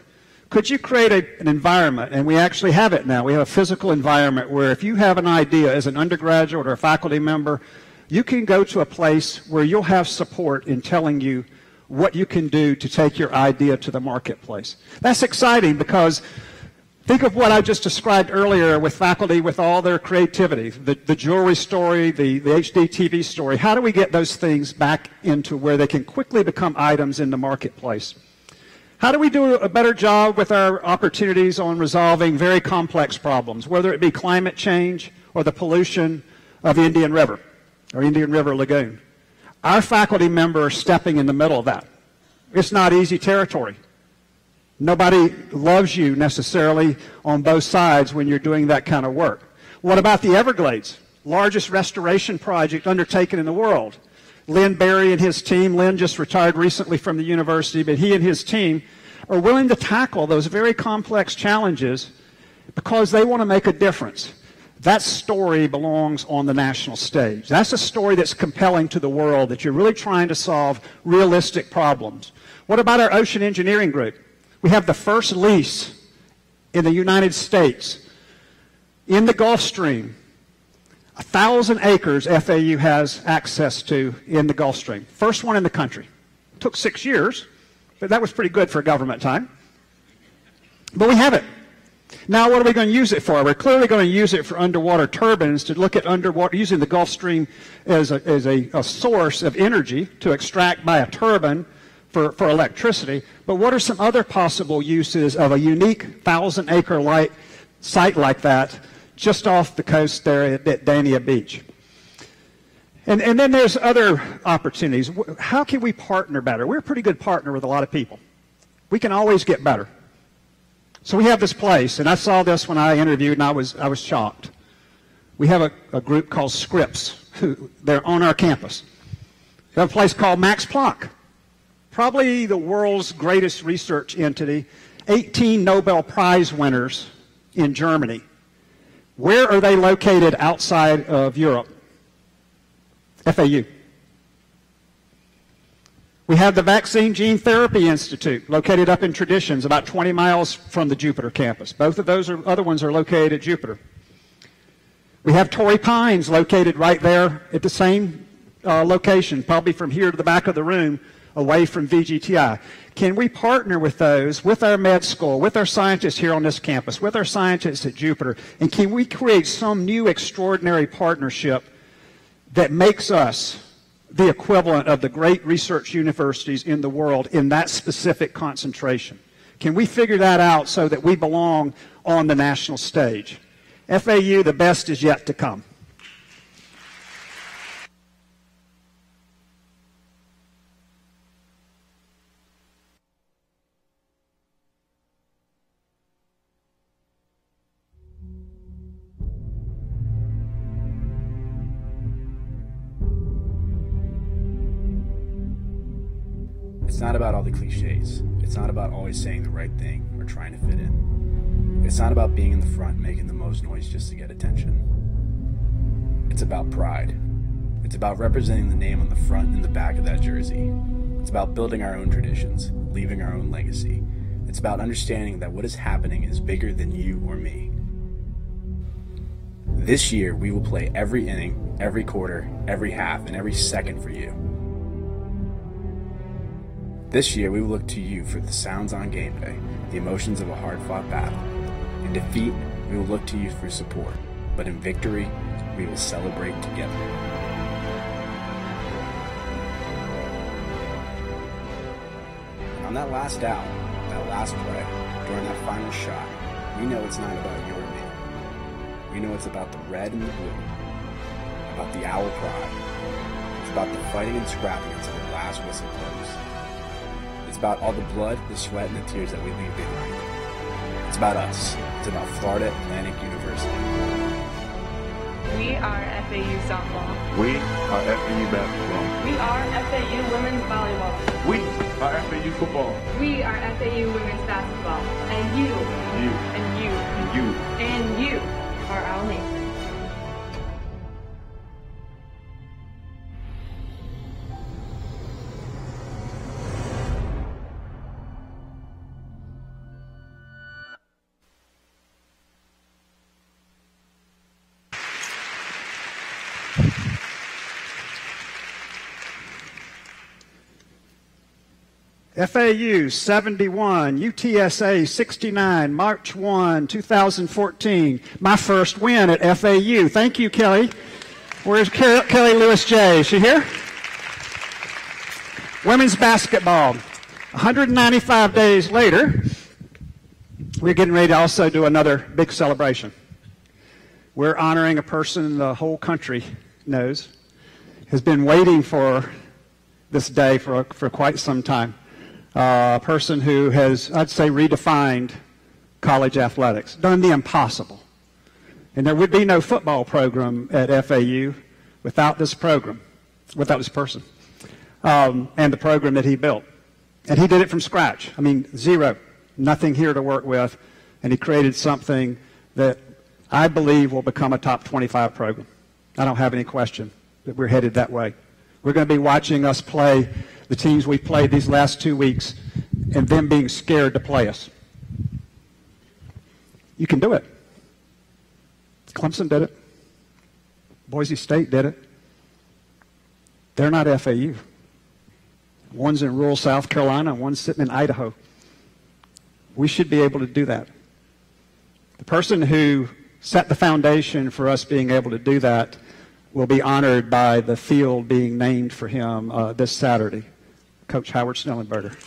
Could you create an environment, and we actually have it now, we have a physical environment where if you have an idea as an undergraduate or a faculty member, you can go to a place where you'll have support in telling you what you can do to take your idea to the marketplace. That's exciting because think of what I just described earlier with faculty with all their creativity, the jewelry story, the HD TV story. How do we get those things back into where they can quickly become items in the marketplace? How do we do a better job with our opportunities on resolving very complex problems, whether it be climate change or the pollution of Indian River or Indian River Lagoon? Our faculty members are stepping in the middle of that. It's not easy territory. Nobody loves you necessarily on both sides when you're doing that kind of work. What about the Everglades? Largest restoration project undertaken in the world. Lynn Berry and his team, Lynn just retired recently from the university, but he and his team are willing to tackle those very complex challenges because they want to make a difference. That story belongs on the national stage. That's a story that's compelling to the world, that you're really trying to solve realistic problems. What about our ocean engineering group? We have the first lease in the United States in the Gulf Stream. 1,000 acres FAU has access to in the Gulf Stream. First one in the country. Took 6 years, but that was pretty good for government time. But we have it. Now what are we going to use it for? We're clearly going to use it for underwater turbines to look at underwater, using the Gulf Stream as a source of energy to extract by a turbine for electricity. But what are some other possible uses of a unique 1,000-acre site like that just off the coast there at Dania Beach? And then there's other opportunities. How can we partner better? We're a pretty good partner with a lot of people. We can always get better. So we have this place, and I saw this when I interviewed, and I was shocked. We have a group called Scripps. They're on our campus. We have a place called Max Planck, probably the world's greatest research entity, 18 Nobel Prize winners in Germany. Where are they located outside of Europe? FAU. We have the Vaccine Gene Therapy Institute, located up in Traditions, about 20 miles from the Jupiter campus. Both of those other ones are located at Jupiter. We have Torrey Pines, located right there at the same location, probably from here to the back of the room, away from VGTI. Can we partner with those, with our med school, with our scientists here on this campus, with our scientists at Jupiter, and can we create some new extraordinary partnership that makes us the equivalent of the great research universities in the world in that specific concentration? Can we figure that out so that we belong on the national stage? FAU, the best is yet to come. It's not about all the cliches. It's not about always saying the right thing or trying to fit in. It's not about being in the front making the most noise just to get attention. It's about pride. It's about representing the name on the front and the back of that jersey. It's about building our own traditions, leaving our own legacy. It's about understanding that what is happening is bigger than you or me. This year, we will play every inning, every quarter, every half, and every second for you. This year, we will look to you for the sounds on game day, the emotions of a hard-fought battle. In defeat, we will look to you for support, but in victory, we will celebrate together. On that last out, that last play, during that final shot, we know it's not about you or me. We know it's about the red and the blue, about the owl pride. It's about the fighting and scrapping until the last whistle blows. It's about all the blood, the sweat, and the tears that we leave behind. It's about us. It's about Florida Atlantic University. We are FAU softball. We are FAU basketball. We are FAU women's volleyball. We are FAU football. We are FAU women's basketball. And you. You. And you. And you. And you are our nation. FAU 71, UTSA 69, March 1, 2014. My first win at FAU. Thank you, Kelly. Where's Kelly Lewis J? Is she here? Women's basketball. 195 days later, we're getting ready to also do another big celebration. We're honoring a person the whole country knows, has been waiting for this day for quite some time. A person who has, I'd say, redefined college athletics, done the impossible. And there would be no football program at FAU without this program, without this person, and the program that he built. And he did it from scratch. I mean, zero, nothing here to work with, and he created something that I believe will become a top 25 program. I don't have any question that we're headed that way. We're going to be watching us play the teams we've played these last 2 weeks and them being scared to play us. You can do it. Clemson did it. Boise State did it. They're not FAU. One's in rural South Carolina and one's sitting in Idaho. We should be able to do that. The person who set the foundation for us being able to do that will be honored by the field being named for him this Saturday. Coach Howard Snellenberger.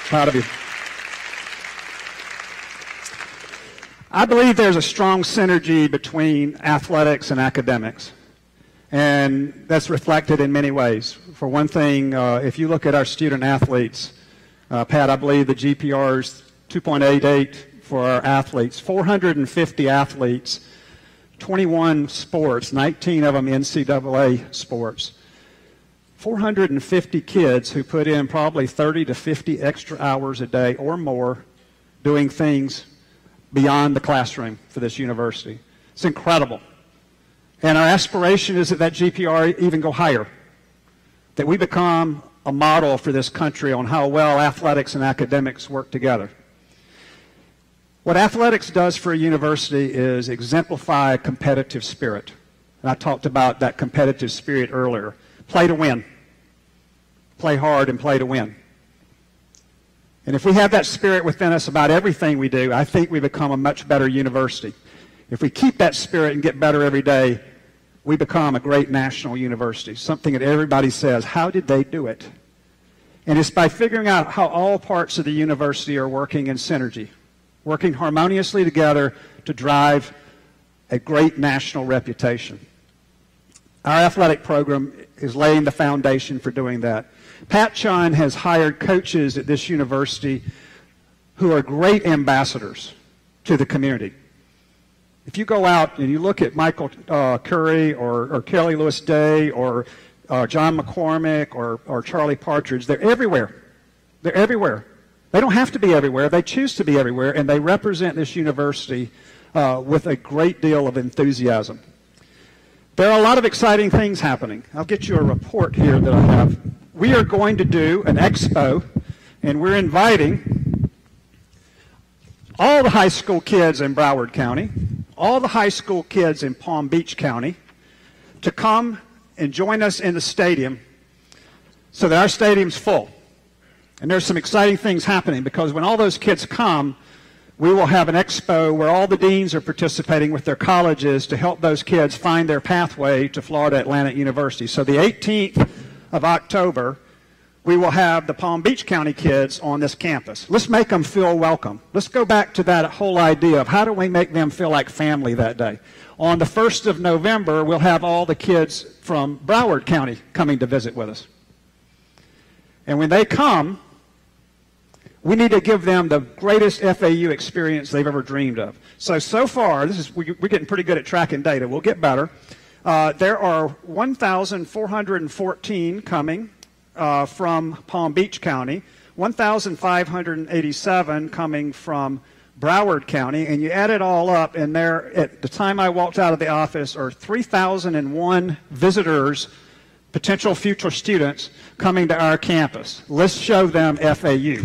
Proud of you. I believe there's a strong synergy between athletics and academics. And that's reflected in many ways. For one thing, if you look at our student athletes, Pat, I believe the GPR's 2.88 for our athletes, 450 athletes, 21 sports, 19 of them NCAA sports. 450 kids who put in probably 30 to 50 extra hours a day or more doing things beyond the classroom for this university. It's incredible. And our aspiration is that GPR even go higher, that we become a model for this country on how well athletics and academics work together. What athletics does for a university is exemplify competitive spirit. And I talked about that competitive spirit earlier. Play to win. Play hard and play to win. And if we have that spirit within us about everything we do, I think we become a much better university. If we keep that spirit and get better every day, we become a great national university, something that everybody says, how did they do it? And it's by figuring out how all parts of the university are working in synergy, working harmoniously together to drive a great national reputation. Our athletic program is laying the foundation for doing that. Pat Chun has hired coaches at this university who are great ambassadors to the community. If you go out and you look at Michael Curry or Kelly Lewis Day or John McCormick or Charlie Partridge, they're everywhere. They're everywhere. They don't have to be everywhere. They choose to be everywhere, and they represent this university with a great deal of enthusiasm. There are a lot of exciting things happening. I'll get you a report here that I have. We are going to do an expo, and we're inviting all the high school kids in Broward County, all the high school kids in Palm Beach County to come and join us in the stadium so that our stadium's full. And there's some exciting things happening because when all those kids come, we will have an expo where all the deans are participating with their colleges to help those kids find their pathway to Florida Atlantic University. So the 18th of October, we will have the Palm Beach County kids on this campus. Let's make them feel welcome. Let's go back to that whole idea of how do we make them feel like family that day. On the 1st of November, we'll have all the kids from Broward County coming to visit with us. And when they come, we need to give them the greatest FAU experience they've ever dreamed of. So far, we're getting pretty good at tracking data. We'll get better. There are 1,414 coming from Palm Beach County, 1,587 coming from Broward County, and you add it all up, and there, at the time I walked out of the office, are 3,001 visitors, potential future students, coming to our campus. Let's show them FAU.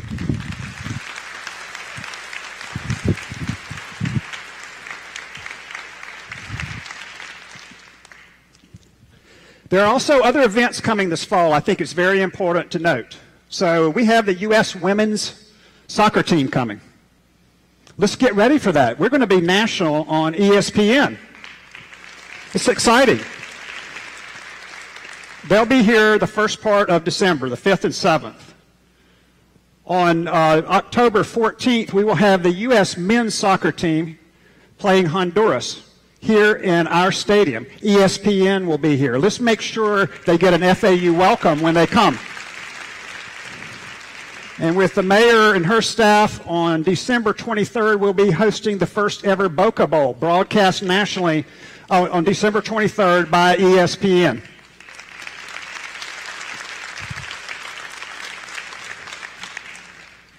There are also other events coming this fall I think it's very important to note. So we have the U.S. women's soccer team coming. Let's get ready for that. We're going to be national on ESPN. It's exciting. They'll be here the first part of December, the 5th and 7th. On October 14th, we will have the U.S. men's soccer team playing Honduras here in our stadium. ESPN will be here. Let's make sure they get an FAU welcome when they come. And with the mayor and her staff, on December 23rd, we'll be hosting the first ever Boca Bowl, broadcast nationally on December 23rd by ESPN.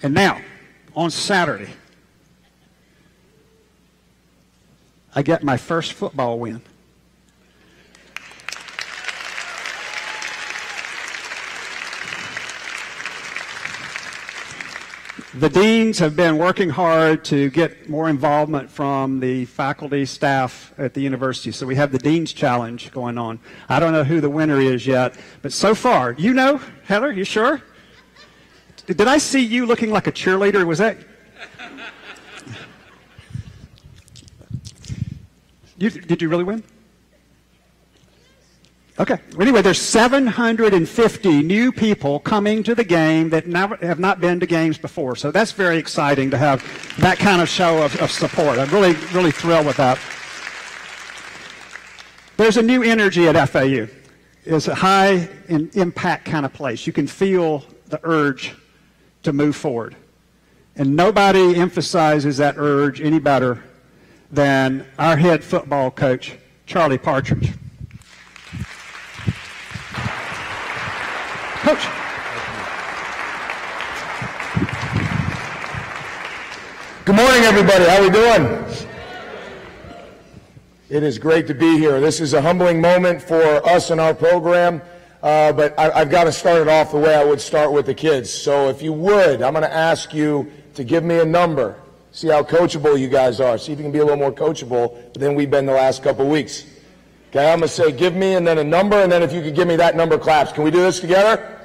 And now, on Saturday, I get my first football win. The deans have been working hard to get more involvement from the faculty, staff at the university. So we have the Dean's Challenge going on. I don't know who the winner is yet, but so far, you know, Heather, you sure? Did I see you looking like a cheerleader? Was that? Did you really win? Okay. Anyway, there's 750 new people coming to the game that have not been to games before. So that's very exciting to have that kind of show of support. I'm really, really thrilled with that. There's a new energy at FAU. It's a high impact kind of place. You can feel the urge to move forward. And nobody emphasizes that urge any better than our head football coach, Charlie Partridge. Coach. Good morning, everybody. How are we doing? It is great to be here. This is a humbling moment for us and our program, but I've got to start it off the way I would start with the kids. So if you would, I'm going to ask you to give me a number. See how coachable you guys are. See if you can be a little more coachable than we've been the last couple of weeks. Okay, I'm going to say give me and then a number, and then if you could give me that number, claps. Can we do this together?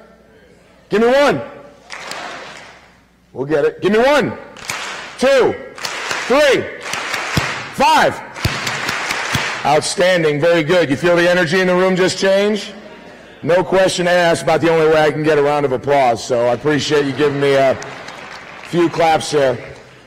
Give me one. We'll get it. Give me 1, 2, 3, 5. Outstanding. Very good. You feel the energy in the room just change? No question asked about the only way I can get a round of applause, so I appreciate you giving me a few claps there.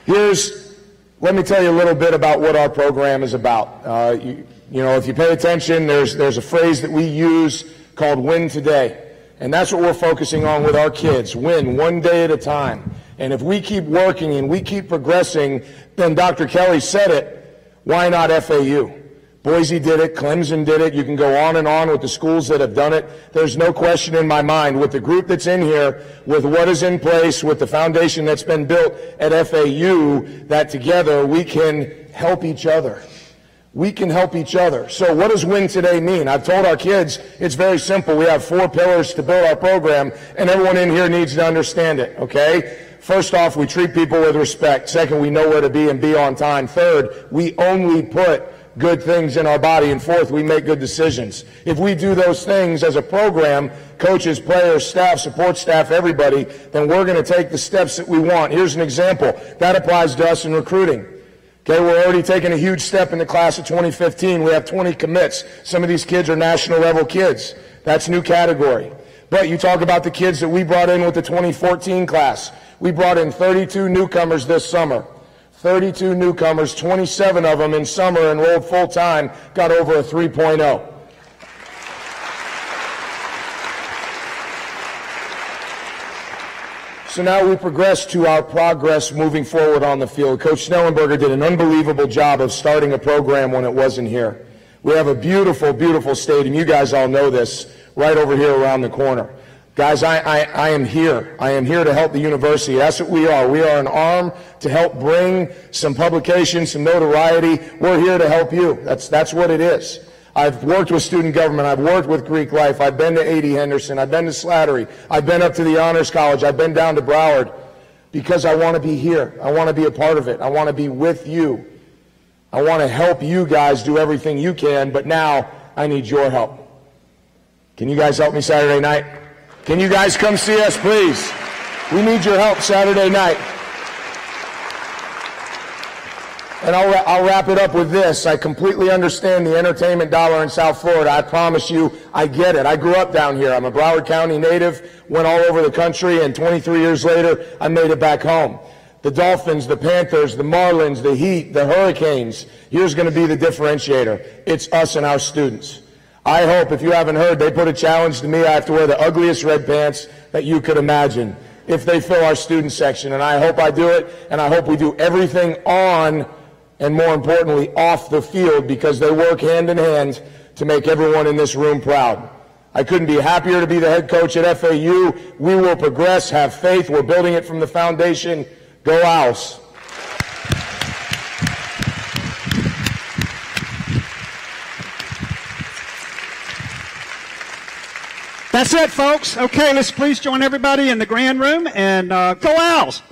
Let me tell you a little bit about what our program is about. You know, if you pay attention, there's a phrase that we use called Win Today. And that's what we're focusing on with our kids. Win one day at a time. And if we keep working and we keep progressing, then Dr. Kelly said it, why not FAU? Boise did it, Clemson did it, you can go on with the schools that have done it. There's no question in my mind, with the group that's in here, with what is in place, with the foundation that's been built at FAU, that together we can help each other. We can help each other. So what does Win Today mean? I've told our kids it's very simple. We have 4 pillars to build our program, and everyone in here needs to understand it, okay? First off, we treat people with respect. Second, we know where to be and be on time. Third, we only put good things in our body. And fourth, we make good decisions. If we do those things as a program, coaches, players, staff, support staff, everybody, then we're going to take the steps that we want. Here's an example. That applies to us in recruiting. Okay, we're already taking a huge step in the class of 2015. We have 20 commits. Some of these kids are national level kids. That's new category. But you talk about the kids that we brought in with the 2014 class. We brought in 32 newcomers this summer. 32 newcomers, 27 of them in summer enrolled full-time, got over a 3.0. So now we progress to our progress moving forward on the field. Coach Snellenberger did an unbelievable job of starting a program when it wasn't here. We have a beautiful, beautiful stadium. You guys all know this, right over here around the corner. Guys, I am here. I am here to help the university. That's what we are. We are an arm to help bring some publication, some notoriety. We're here to help you. That's what it is. I've worked with student government. I've worked with Greek life. I've been to A.D. Henderson. I've been to Slattery. I've been up to the Honors College. I've been down to Broward because I want to be here. I want to be a part of it. I want to be with you. I want to help you guys do everything you can, but now I need your help. Can you guys help me Saturday night? Can you guys come see us, please? We need your help Saturday night. And I'll wrap it up with this. I completely understand the entertainment dollar in South Florida. I promise you, I get it. I grew up down here. I'm a Broward County native, went all over the country, and 23 years later, I made it back home. The Dolphins, the Panthers, the Marlins, the Heat, the Hurricanes. Here's going to be the differentiator. It's us and our students. I hope, if you haven't heard, they put a challenge to me. I have to wear the ugliest red pants that you could imagine if they fill our student section. And I hope I do it, and I hope we do everything on and, more importantly, off the field, because they work hand in hand to make everyone in this room proud. I couldn't be happier to be the head coach at FAU. We will progress. Have faith. We're building it from the foundation. Go Owls. That's it, folks. Okay, let's please join everybody in the grand room and go Owls.